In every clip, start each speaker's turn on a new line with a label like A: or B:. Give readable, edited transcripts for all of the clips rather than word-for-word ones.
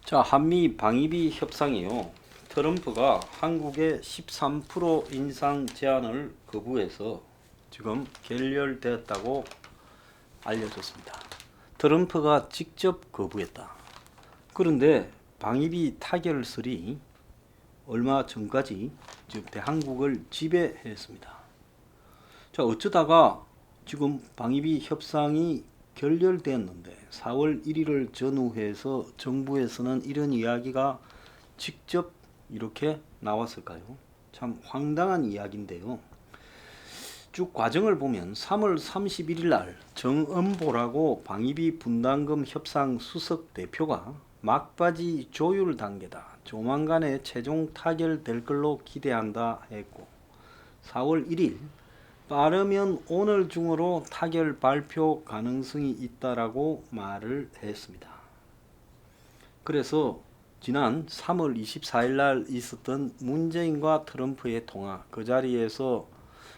A: 자, 한미 방위비 협상이요. 트럼프가 한국의 13% 인상 제한을 거부해서 지금 결렬되었다고 알려졌습니다. 트럼프가 직접 거부했다. 그런데 방위비 타결설이 얼마 전까지 즉 한국을 지배했습니다. 자, 어쩌다가 지금 방위비 협상이 결렬되었는데 4월 1일을 전후해서 정부에서는 이런 이야기가 직접 이렇게 나왔을까요? 참 황당한 이야기인데요. 쭉 과정을 보면 3월 31일 날 정은보라고 방위비 분담금 협상 수석 대표가 막바지 조율 단계다. 조만간에 최종 타결될 걸로 기대한다 했고 4월 1일 빠르면 오늘 중으로 타결 발표 가능성이 있다라고 말을 했습니다. 그래서 지난 3월 24일 날 있었던 문재인과 트럼프의 통화, 그 자리에서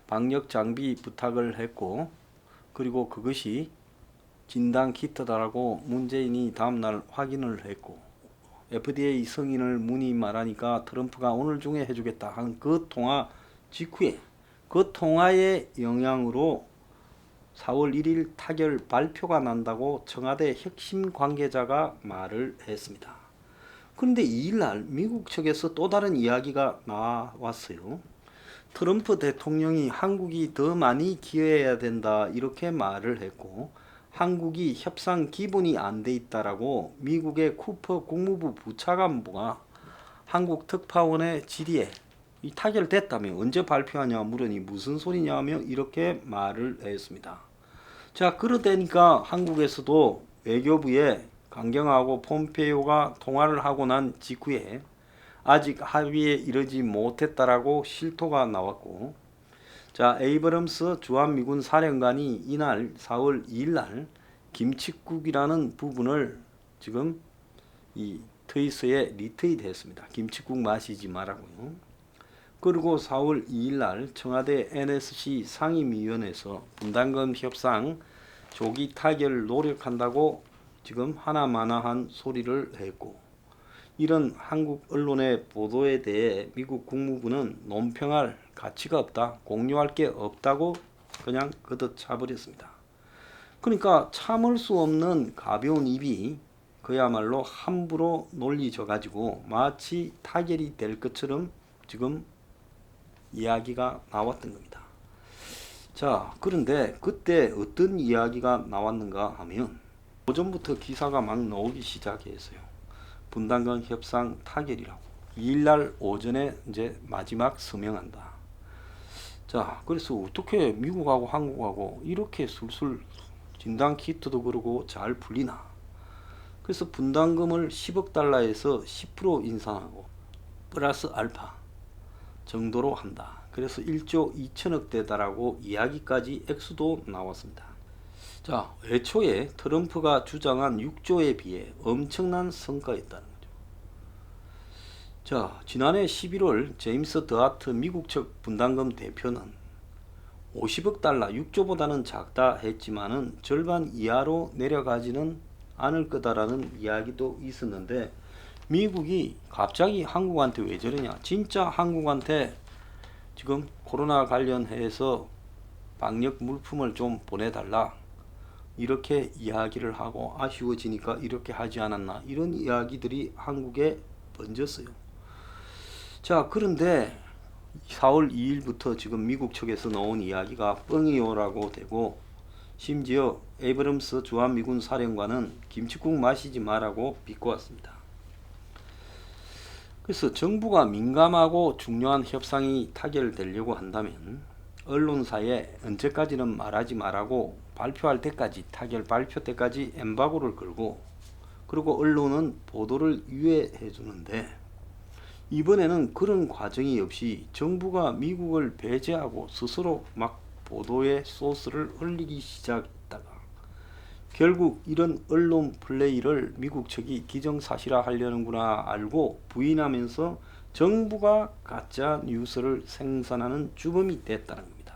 A: 방역 장비 부탁을 했고, 그리고 그것이 진단 키트다라고 문재인이 다음날 확인을 했고, FDA 승인을 문의 말하니까 트럼프가 오늘 중에 해주겠다 한 그 통화 직후에 그 통화의 영향으로 4월 1일 타결 발표가 난다고 청와대 핵심 관계자가 말을 했습니다. 그런데 2일날 미국 측에서 또 다른 이야기가 나왔어요. 트럼프 대통령이 한국이 더 많이 기여해야 된다 이렇게 말을 했고, 한국이 협상 기본이 안 돼 있다라고 미국의 쿠퍼 국무부 부차관보가 한국 특파원의 질의에 이 타결됐다며 언제 발표하냐 물으니 무슨 소리냐며 이렇게 말을 했습니다. 자, 그러다니까 한국에서도 외교부에 강경하고 폼페이오가 통화를 하고 난 직후에 아직 합의에 이르지 못했다라고 실토가 나왔고, 자, 에이브럼스 주한미군 사령관이 이날 4월 2일 날 김칫국이라는 부분을 지금 이 트위터에 리트윗했습니다. 김칫국 마시지 말라고요. 그리고 4월 2일 날 청와대 NSC 상임위원회에서 분담금 협상 조기 타결 노력한다고 지금 하나마나한 소리를 했고, 이런 한국 언론의 보도에 대해 미국 국무부는 논평할 가치가 없다, 공유할 게 없다고 그냥 걷어차버렸습니다. 그러니까 참을 수 없는 가벼운 입이 그야말로 함부로 놀리져 가지고 마치 타결이 될 것처럼 지금 이야기가 나왔던 겁니다. 자, 그런데 그때 어떤 이야기가 나왔는가 하면 오전부터 기사가 막 나오기 시작했어요. 분담금 협상 타결이라고. 2일날 오전에 이제 마지막 서명한다. 자, 그래서 어떻게 미국하고 한국하고 이렇게 술술 진단 키트도 그러고 잘 풀리나? 그래서 분담금을 10억 달러에서 10% 인상하고 플러스 알파 정도로 한다. 그래서 1조 2천억 대다라고 이야기까지 액수도 나왔습니다. 자, 애초에 트럼프가 주장한 6조에 비해 엄청난 성과였다는 거죠. 자, 지난해 11월 제임스 드하트 미국 측 분담금 대표는 50억 달러 6조보다는 작다 했지만은 절반 이하로 내려가지는 않을 거다라는 이야기도 있었는데, 미국이 갑자기 한국한테 왜 저러냐, 진짜 한국한테 지금 코로나 관련해서 방역 물품을 좀 보내달라 이렇게 이야기를 하고 아쉬워지니까 이렇게 하지 않았나 이런 이야기들이 한국에 번졌어요. 자, 그런데 4월 2일부터 지금 미국 측에서 나온 이야기가 뻥이요라고 되고, 심지어 에이브럼스 주한미군 사령관은 김칫국 마시지 마라고 비꼬았습니다. 그래서 정부가 민감하고 중요한 협상이 타결되려고 한다면 언론사에 언제까지는 말하지 말라고 발표할 때까지, 타결 발표 때까지 엠바고를 걸고, 그리고 언론은 보도를 유예해 주는데, 이번에는 그런 과정이 없이 정부가 미국을 배제하고 스스로 막 보도에 소스를 흘리기 시작했다가 결국 이런 언론 플레이를 미국 측이 기정사실화 하려는구나 알고 부인하면서 정부가 가짜 뉴스를 생산하는 주범이 됐다는 겁니다.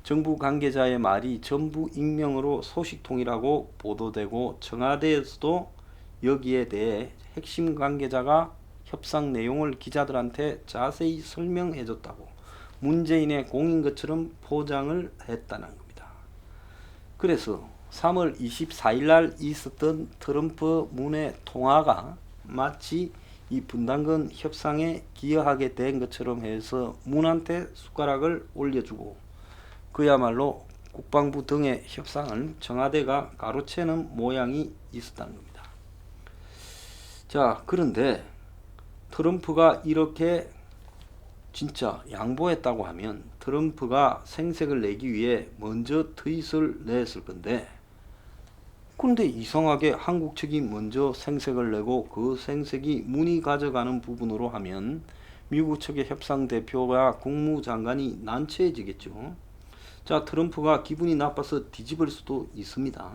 A: 정부 관계자의 말이 전부 익명으로 소식통이라고 보도되고 청와대에서도 여기에 대해 핵심 관계자가 협상 내용을 기자들한테 자세히 설명해 줬다고 문재인의 공인 것처럼 포장을 했다는 겁니다. 그래서 3월 24일 날 있었던 트럼프 문의 통화가 마치 이 분담금 협상에 기여하게 된 것처럼 해서 문한테 숟가락을 올려주고 그야말로 국방부 등의 협상을 청와대가 가로채는 모양이 있었다는 겁니다. 자, 그런데 트럼프가 이렇게 진짜 양보했다고 하면 트럼프가 생색을 내기 위해 먼저 트윗을 냈을 건데, 근데 이상하게 한국 측이 먼저 생색을 내고 그 생색이 문이 가져가는 부분으로 하면 미국 측의 협상 대표가 국무장관이 난처해지겠죠. 자, 트럼프가 기분이 나빠서 뒤집을 수도 있습니다.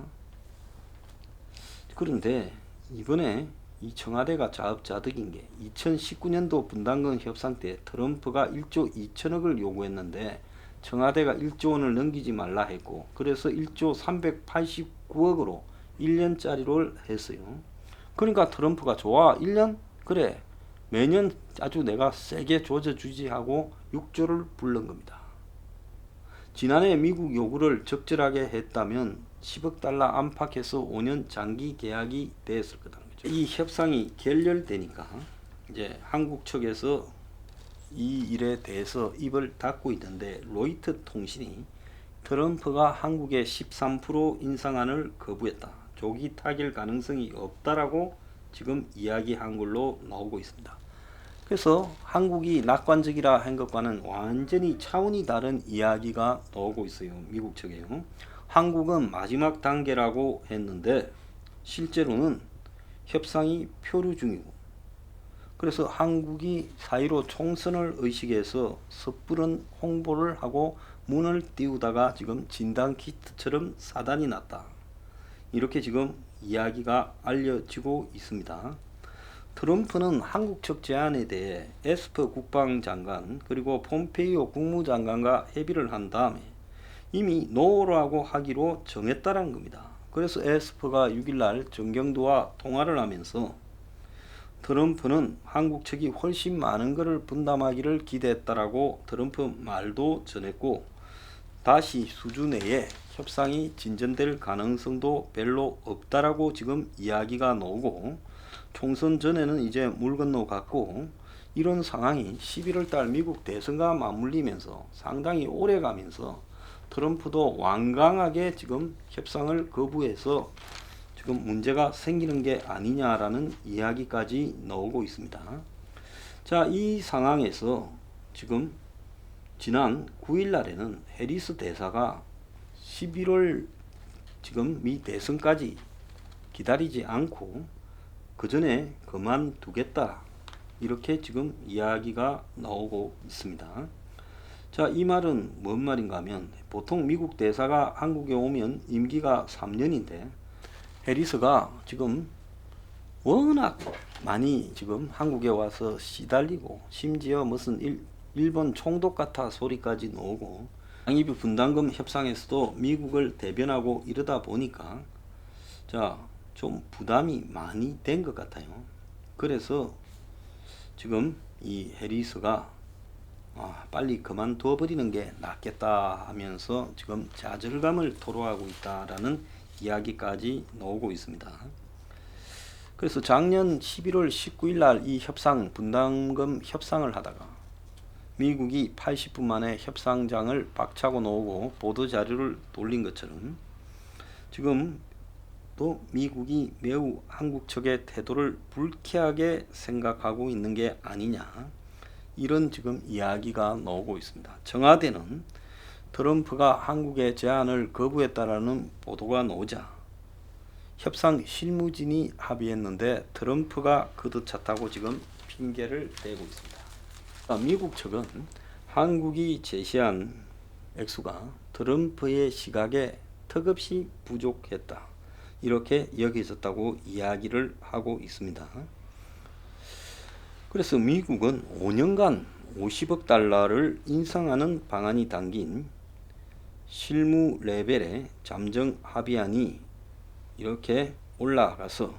A: 그런데 이번에 이 청와대가 자업자득인 게 2019년도 분담금 협상 때 트럼프가 1조 2천억을 요구했는데 청와대가 1조 원을 넘기지 말라 했고, 그래서 1조 389억으로 1년짜리를 했어요. 그러니까 트럼프가 좋아, 1년? 그래, 매년 아주 내가 세게 조져주지 하고 6조를 부른 겁니다. 지난해 미국 요구를 적절하게 했다면 10억 달러 안팎에서 5년 장기 계약이 됐을 거다는 거죠. 이 협상이 결렬되니까 이제 한국 측에서 이 일에 대해서 입을 닫고 있는데, 로이터 통신이 트럼프가 한국의 13% 인상안을 거부했다, 조기 타결 가능성이 없다라고 지금 이야기한 걸로 나오고 있습니다. 그래서 한국이 낙관적이라 한 것과는 완전히 차원이 다른 이야기가 나오고 있어요. 미국 측에요. 한국은 마지막 단계라고 했는데 실제로는 협상이 표류 중이고, 그래서 한국이 4.15 총선을 의식해서 섣부른 홍보를 하고 문을 띄우다가 지금 진단키트처럼 사단이 났다, 이렇게 지금 이야기가 알려지고 있습니다. 트럼프는 한국 측 제안에 대해 에스퍼 국방장관 그리고 폼페이오 국무장관과 협의를 한 다음에 이미 노라고 하기로 정했다는 겁니다. 그래서 에스퍼가 6일날 정경도와 통화를 하면서 트럼프는 한국 측이 훨씬 많은 것을 분담하기를 기대했다라고 트럼프 말도 전했고, 다시 수주 내에 협상이 진전될 가능성도 별로 없다라고 지금 이야기가 나오고, 총선 전에는 이제 물 건너갔고, 이런 상황이 11월달 미국 대선과 맞물리면서 상당히 오래 가면서 트럼프도 완강하게 지금 협상을 거부해서 지금 문제가 생기는 게 아니냐라는 이야기까지 나오고 있습니다. 자, 이 상황에서 지금 지난 9일 날에는 해리스 대사가 11월 지금 미 대선까지 기다리지 않고 그 전에 그만두겠다, 이렇게 지금 이야기가 나오고 있습니다. 자, 이 말은 뭔 말인가 하면, 보통 미국 대사가 한국에 오면 임기가 3년인데 해리스가 지금 워낙 많이 지금 한국에 와서 시달리고, 심지어 무슨 일본 총독 같아 소리까지 나오고, 양입 분담금 협상에서도 미국을 대변하고 이러다 보니까 자, 좀 부담이 많이 된 것 같아요. 그래서 지금 이 해리스가 빨리 그만둬 버리는 게 낫겠다 하면서 지금 좌절감을 토로하고 있다라는 이야기까지 나오고 있습니다. 그래서 작년 11월 19일 날 이 협상 분담금 협상을 하다가 미국이 80분 만에 협상장을 박차고 나오고 보도 자료를 돌린 것처럼 지금 또 미국이 매우 한국 측의 태도를 불쾌하게 생각하고 있는 게 아니냐, 이런 지금 이야기가 나오고 있습니다. 청와대는 트럼프가 한국의 제안을 거부했다라는 보도가 나오자 협상 실무진이 합의했는데 트럼프가 그득찼다고 지금 핑계를 대고 있습니다. 미국 측은 한국이 제시한 액수가 트럼프의 시각에 턱없이 부족했다, 이렇게 여겨졌다고 이야기를 하고 있습니다. 그래서 미국은 5년간 50억 달러를 인상하는 방안이 담긴 실무 레벨의 잠정 합의안이 이렇게 올라가서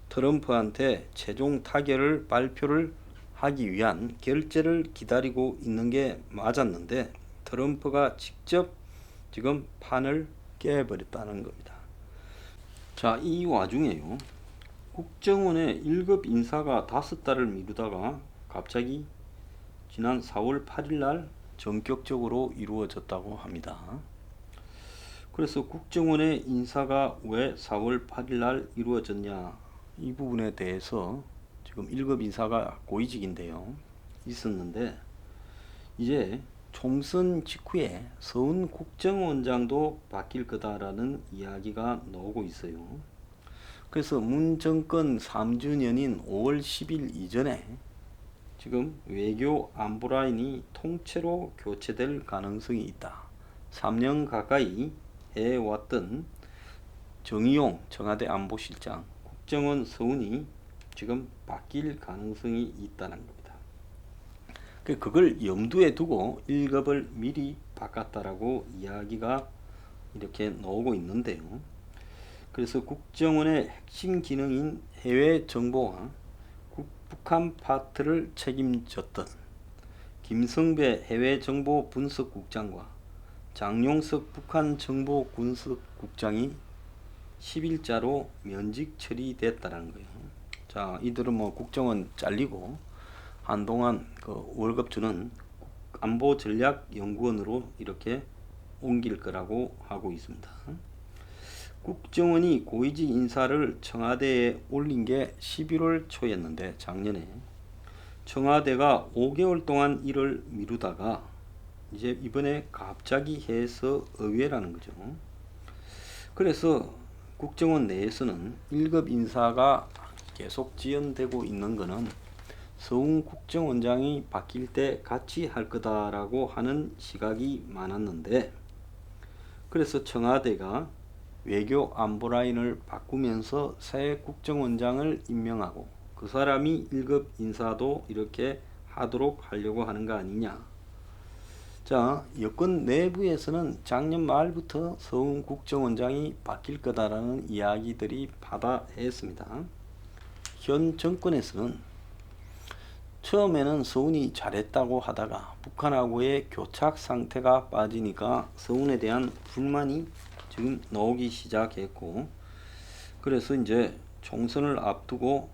A: 트럼프한테 최종 타결을 발표를 하기 위한 결재를 기다리고 있는 게 맞았는데 트럼프가 직접 지금 판을 깨버렸다는 겁니다. 자, 이 와중에요. 국정원의 1급 인사가 5달을 미루다가 갑자기 지난 4월 8일 날 전격적으로 이루어졌다고 합니다. 그래서 국정원의 인사가 왜 4월 8일 날 이루어졌냐, 이 부분에 대해서 지금 1급 인사가 고위직인데요. 있었는데 이제 총선 직후에 서훈 국정원장도 바뀔 거다라는 이야기가 나오고 있어요. 그래서 문 정권 3주년인 5월 10일 이전에 지금 외교 안보 라인이 통째로 교체될 가능성이 있다. 3년 가까이 해왔던 정의용 청와대 안보실장, 국정원 서훈이 지금 바뀔 가능성이 있다는 겁니다. 그걸 염두에 두고 1급을 미리 바꿨다라고 이야기가 이렇게 나오고 있는데요. 그래서 국정원의 핵심 기능인 해외 정보와 북한 파트를 책임졌던 김성배 해외정보분석국장과 장용석 북한정보분석국장이 10일자로 면직 처리됐다는 거예요. 자, 이들은 뭐 국정원 잘리고 한동안 그 월급 주는 안보전략연구원으로 이렇게 옮길 거라고 하고 있습니다. 국정원이 고위직 인사를 청와대에 올린 게 11월 초였는데 작년에 청와대가 5개월 동안 이를 미루다가 이제 이번에 갑자기 해서 의외라는 거죠. 그래서 국정원 내에서는 1급 인사가 계속 지연되고 있는 거는 서훈 국정원장이 바뀔 때 같이 할 거다라고 하는 시각이 많았는데, 그래서 청와대가 외교 안보 라인을 바꾸면서 새 국정원장을 임명하고 그 사람이 1급 인사도 이렇게 하도록 하려고 하는 거 아니냐. 자, 여권 내부에서는 작년 말부터 서훈 국정원장이 바뀔 거다라는 이야기들이 바다했습니다. 현 정권에서는 처음에는 서훈이 잘했다고 하다가 북한하고의 교착 상태가 빠지니까 서훈에 대한 불만이 지금 나오기 시작했고, 그래서 이제 총선을 앞두고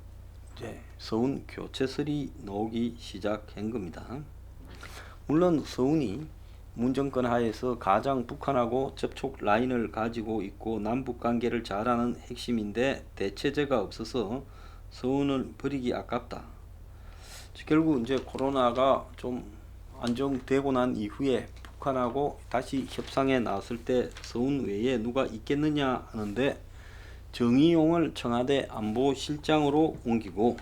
A: 이제 서훈 교체설이 나오기 시작한 겁니다. 물론 서훈이 문정권 하에서 가장 북한하고 접촉 라인을 가지고 있고 남북 관계를 잘하는 핵심인데 대체제가 없어서 서훈을 버리기 아깝다. 결국 이제 코로나가 좀 안정되고 난 이후에 북한하고 다시 협상에 나섰을 때 서훈 외에 누가 있겠느냐 하는데 정의용을 청와대 안보실장으로 옮기고,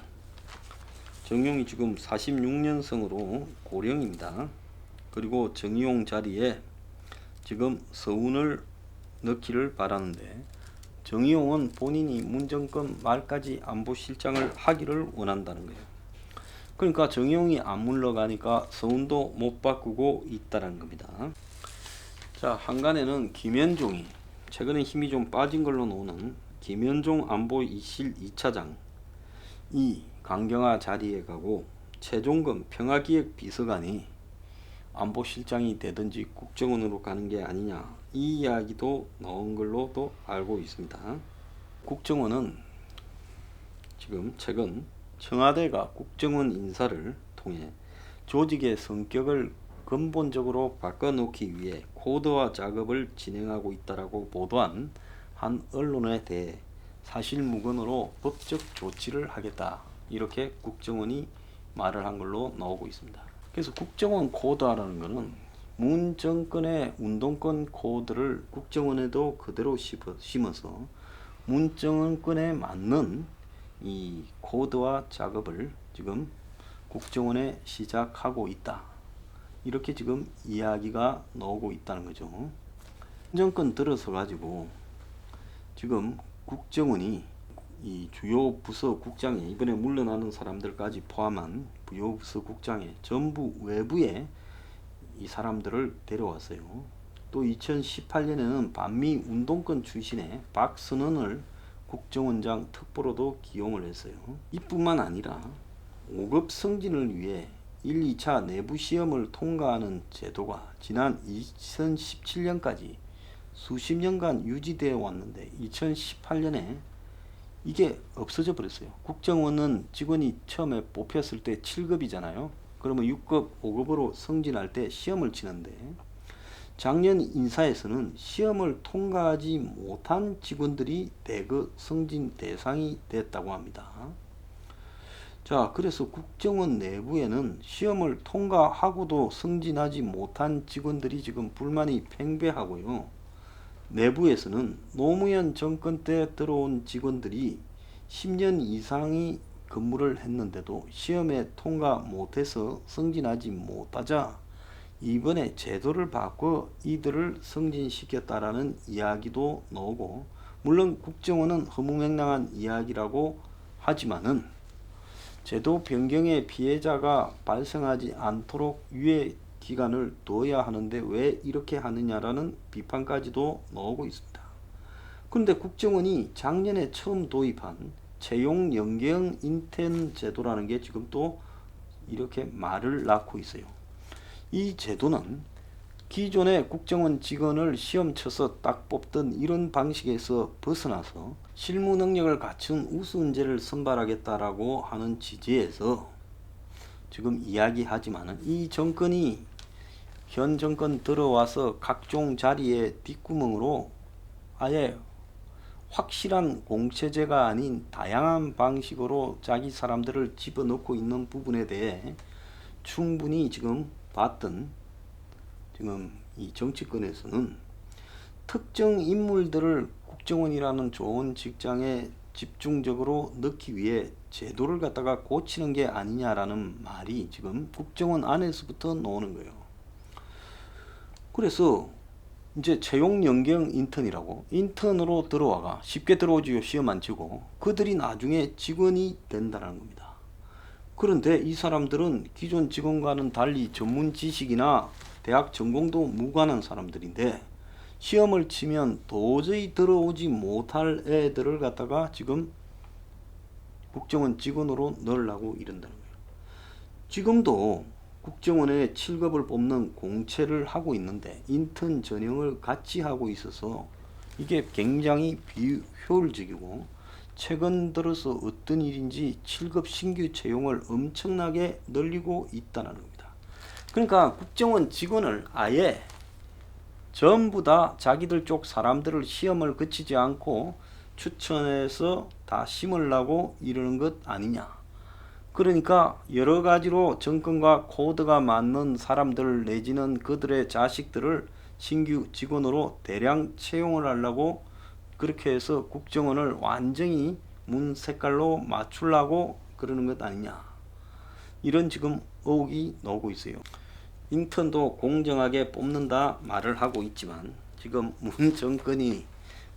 A: 정의용이 지금 46년생으로 고령입니다. 그리고 정의용 자리에 지금 서훈을 넣기를 바라는데 정의용은 본인이 문정권 말까지 안보실장을 하기를 원한다는 거예요. 그러니까 정의용이 안 물러가니까 서훈도 못 바꾸고 있다는 겁니다. 자, 한간에는 김현종이 최근에 힘이 좀 빠진 걸로 나오는 김현종 안보이실 2차장 이 강경화 자리에 가고 최종금 평화기획 비서관이 안보실장이 되든지 국정원으로 가는 게 아니냐, 이 이야기도 나온 걸로도 알고 있습니다. 국정원은 지금 최근 청와대가 국정원 인사를 통해 조직의 성격을 근본적으로 바꿔놓기 위해 코드화 작업을 진행하고 있다라고 보도한 한 언론에 대해 사실무근으로 법적 조치를 하겠다, 이렇게 국정원이 말을 한 걸로 나오고 있습니다. 그래서 국정원 코드화라는 것은 문 정권의 운동권 코드를 국정원에도 그대로 심어서 문 정권에 맞는 이 코드화 작업을 지금 국정원에 시작하고 있다, 이렇게 지금 이야기가 나오고 있다는 거죠. 정권 들어서 가지고 지금 국정원이 이 주요 부서 국장에, 이번에 물러나는 사람들까지 포함한 주요 부서 국장에 전부 외부에 이 사람들을 데려왔어요. 또 2018년에는 반미 운동권 출신의 박선원을 국정원장 특보로도 기용을 했어요. 이뿐만 아니라 5급 승진을 위해 1, 2차 내부 시험을 통과하는 제도가 지난 2017년까지 수십 년간 유지되어 왔는데 2018년에 이게 없어져 버렸어요. 국정원은 직원이 처음에 뽑혔을 때 7급이잖아요. 그러면 6급, 5급으로 승진할 때 시험을 치는데 작년 인사에서는 시험을 통과하지 못한 직원들이 대거 승진 대상이 됐다고 합니다. 자, 그래서 국정원 내부에는 시험을 통과하고도 승진하지 못한 직원들이 지금 불만이 팽배하고요. 내부에서는 노무현 정권 때 들어온 직원들이 10년 이상이 근무를 했는데도 시험에 통과 못해서 승진하지 못하자 이번에 제도를 바꿔 이들을 승진시켰다라는 이야기도 나오고, 물론 국정원은 허무맹랑한 이야기라고 하지만은 제도 변경의 피해자가 발생하지 않도록 유예 기간을 둬야 하는데 왜 이렇게 하느냐라는 비판까지도 나오고 있습니다. 그런데 국정원이 작년에 처음 도입한 채용 연계형 인턴 제도라는 게 지금 또 이렇게 말을 낳고 있어요. 이 제도는 기존의 국정원 직원을 시험 쳐서 딱 뽑던 이런 방식에서 벗어나서 실무 능력을 갖춘 우수인재를 선발하겠다라고 하는 취지에서 지금 이야기하지만은 이 정권이 현 정권 들어와서 각종 자리에 뒷구멍으로 아예 확실한 공채제가 아닌 다양한 방식으로 자기 사람들을 집어넣고 있는 부분에 대해 충분히 지금 봤던 지금 이 정치권에서는 특정 인물들을 국정원이라는 좋은 직장에 집중적으로 넣기 위해 제도를 갖다가 고치는 게 아니냐라는 말이 지금 국정원 안에서부터 나오는 거예요. 그래서 이제 채용 연계형 인턴이라고 인턴으로 들어와가 쉽게 들어오지요. 시험 안 치고 그들이 나중에 직원이 된다는 겁니다. 그런데 이 사람들은 기존 직원과는 달리 전문 지식이나 대학 전공도 무관한 사람들인데 시험을 치면 도저히 들어오지 못할 애들을 갖다가 지금 국정원 직원으로 넣으려고 이런다는 거예요. 지금도 국정원에 7급을 뽑는 공채를 하고 있는데 인턴 전형을 같이 하고 있어서 이게 굉장히 비효율적이고 최근 들어서 어떤 일인지 7급 신규 채용을 엄청나게 늘리고 있다는 겁니다. 그러니까 국정원 직원을 아예 전부 다 자기들 쪽 사람들을 시험을 거치지 않고 추천해서 다 심으려고 이러는 것 아니냐. 그러니까 여러 가지로 정권과 코드가 맞는 사람들 내지는 그들의 자식들을 신규 직원으로 대량 채용을 하려고 그렇게 해서 국정원을 완전히 문 색깔로 맞추려고 그러는 것 아니냐. 이런 지금 의혹이 나오고 있어요. 인턴도 공정하게 뽑는다 말을 하고 있지만 지금 문 정권이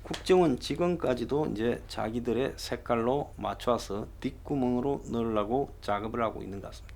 A: 국정원 직원까지도 이제 자기들의 색깔로 맞춰서 뒷구멍으로 넣으려고 작업을 하고 있는 것 같습니다.